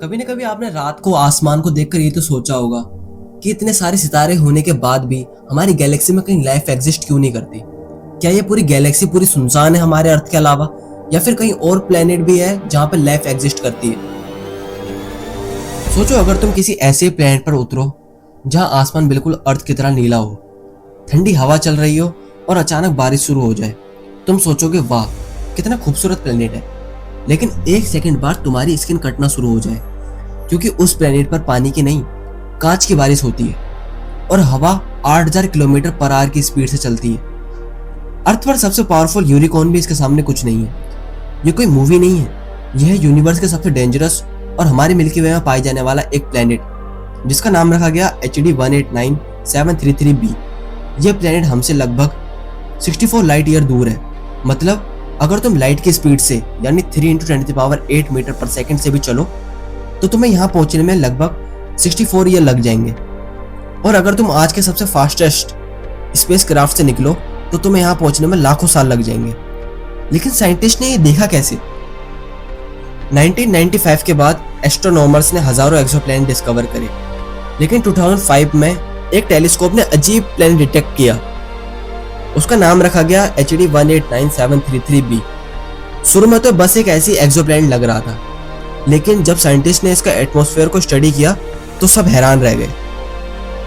कभी न कभी आपने रात को आसमान को देखकर ये तो सोचा होगा कि इतने सारे सितारे होने के बाद भी हमारी गैलेक्सी में कहीं लाइफ एग्जिस्ट क्यों नहीं करती। क्या ये पूरी गैलेक्सी पूरी सुनसान है हमारे अर्थ के अलावा, या फिर कहीं और प्लेनेट भी है जहां पर लाइफ एग्जिस्ट करती है। सोचो अगर तुम किसी ऐसे प्लेनेट पर उतरो जहां आसमान बिल्कुल अर्थ की तरह नीला हो, ठंडी हवा चल रही हो और अचानक बारिश शुरू हो जाए। तुम सोचोगे वाह कितना खूबसूरत प्लेनेट है, लेकिन एक सेकंड बाद तुम्हारी स्किन कटना शुरू हो जाए, क्योंकि उस प्लेनेट पर पानी की नहीं कांच की बारिश होती है और हवा 8000 किलोमीटर पर आवर की स्पीड से चलती है। अर्थ पर सबसे पावरफुल यूनिकॉर्न भी इसके सामने कुछ नहीं है। ये कोई मूवी नहीं है, यह है यूनिवर्स के सबसे डेंजरस और हमारी मिल्की वे में पाई जाने वाला एक प्लेनेट, जिसका नाम रखा गया HD 189733b। यह प्लेनेट हमसे लगभग 64 लाइट ईयर दूर है। मतलब अगर तुम लाइट की स्पीड से यानी 3 × 10⁸ मीटर पर सेकंड से भी चलो तो तुम्हें यहाँ पहुंचने में लगभग 64 ईयर लग जाएंगे। और अगर तुम आज के सबसे फास्टेस्ट स्पेस क्राफ्ट से निकलो तो तुम्हें यहाँ पहुंचने में लाखों साल लग जाएंगे। लेकिन साइंटिस्ट ने ये देखा कैसे? 1995 के बाद एस्ट्रोनॉमर्स ने हजारों एक्सोप्लैनेट डिस्कवर करे, लेकिन 2005 में एक टेलीस्कोप ने अजीब प्लैनेट डिटेक्ट किया। उसका नाम रखा गया HD 189733b। शुरू में तो बस एक ऐसी एक्सोप्लैनेट लग रहा था, लेकिन जब साइंटिस्ट ने इसका एटमॉस्फेयर को स्टडी किया तो सब हैरान रह गए।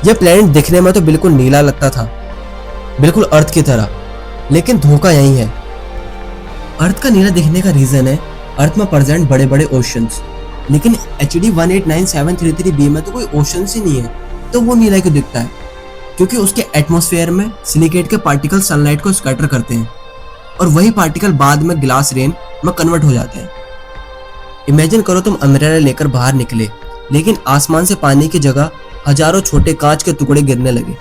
यह प्लैनेट दिखने में तो बिल्कुल नीला लगता था, बिल्कुल अर्थ की तरह, लेकिन धोखा यही है। अर्थ का नीला दिखने का रीजन है अर्थ में प्रेजेंट बड़े बड़े ओशंस, लेकिन HD 189733b में तो कोई ओशंस ही नहीं है, तो वो नीला क्यों दिखता है? क्योंकि उसके एटमॉस्फेयर में सिलिकेट के पार्टिकल सनलाइट को स्कैटर करते हैं और वही पार्टिकल बाद में ग्लास रेन में कन्वर्ट हो जाते हैं। इमेजिन करो तुम अम्ब्रेला लेकर बाहर निकले, लेकिन आसमान से पानी की जगह हजारों छोटे कांच के टुकड़े गिरने लगे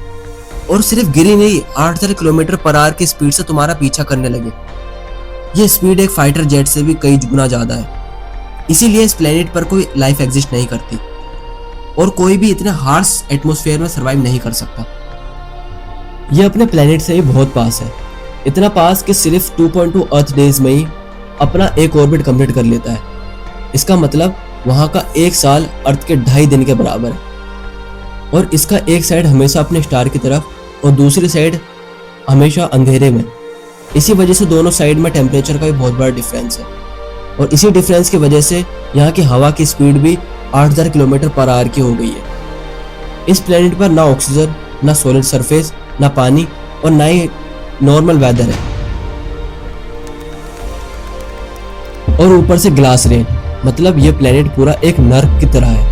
और सिर्फ गिरी नहीं 8000 किलोमीटर पर आवर की स्पीड से तुम्हारा पीछा करने लगे। ये स्पीड एक फाइटर जेट से भी कई गुना ज्यादा है। इसीलिए इस प्लेनेट पर कोई लाइफ एग्जिस्ट नहीं करती और कोई भी इतने हार्श एटमॉस्फेयर में सर्वाइव नहीं कर सकता। ये अपने प्लेनेट से ही बहुत पास है, इतना पास कि सिर्फ 2.2 अर्थ डेज में ही अपना एक ऑर्बिट कंप्लीट कर लेता है। इसका मतलब वहां का एक साल अर्थ के 2.5 दिन के बराबर है। और इसका एक साइड हमेशा अपने स्टार की तरफ और दूसरी साइड हमेशा अंधेरे में। इसी वजह से दोनों साइड में टेम्परेचर का भी बहुत बड़ा डिफरेंस है, और इसी डिफरेंस की वजह से यहाँ की हवा की स्पीड भी 8000 किलोमीटर पर आवर की हो गई है। इस प्लेनेट पर ना ऑक्सीजन, ना सॉलिड सरफेस, ना पानी और ना ही नॉर्मल वेदर है, और ऊपर से ग्लास रेन। मतलब ये प्लेनेट पूरा एक नर्क की तरह है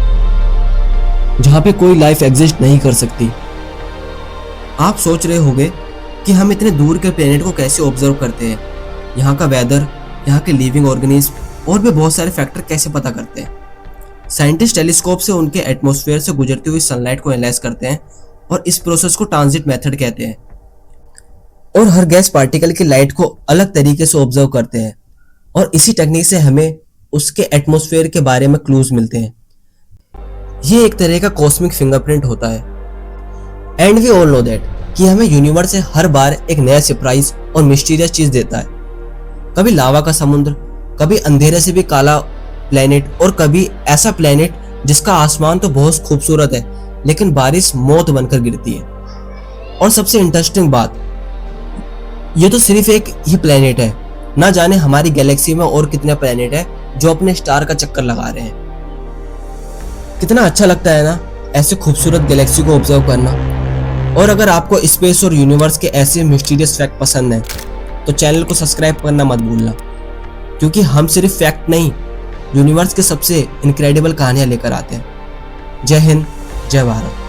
जहां पे कोई लाइफ एग्जिस्ट नहीं कर सकती। आप सोच रहे होंगे कि हम इतने दूर के प्लेनेट को कैसे ऑब्जर्व करते हैं, यहाँ का वेदर, यहाँ के लिविंग ऑर्गेनिज्म और भी बहुत सारे फैक्टर कैसे पता करते हैं। साइंटिस्ट टेलीस्कोप से उनके एटमॉस्फेयर से गुजरती हुई सनलाइट को एनालाइज करते हैं और इस प्रोसेस को ट्रांजिट मेथड कहते हैं। और हर गैस पार्टिकल की लाइट को अलग तरीके से ऑब्जर्व करते हैं और इसी टेक्निक से हमें उसके एटमॉस्फेयर के बारे में क्लूज मिलते हैं। ये एक तरह का कॉस्मिक फिंगरप्रिंट होता है। And we all know that कि हमें यूनिवर्स से हर बार एक नया सरप्राइज और मिस्टीरियस चीज देता है। कभी लावा का समुद्र, कभी अंधेरे से भी काला प्लेनेट, और कभी ऐसा प्लेनेट जिसका आसमान तो बहुत खूबसूरत है लेकिन बारिश मौत बनकर गिरती है। और सबसे इंटरेस्टिंग बात, ये तो सिर्फ एक ही प्लेनेट है, ना जाने हमारी गैलेक्सी में और कितने प्लेनेट है जो अपने स्टार का चक्कर लगा रहे हैं। कितना अच्छा लगता है ना ऐसे खूबसूरत गैलेक्सी को ऑब्जर्व करना। और अगर आपको स्पेस और यूनिवर्स के ऐसे मिस्टीरियस फैक्ट पसंद हैं तो चैनल को सब्सक्राइब करना मत भूलना, क्योंकि हम सिर्फ फैक्ट नहीं, यूनिवर्स के सबसे इनक्रेडिबल कहानियां लेकर आते हैं। जय हिंद, जय भारत।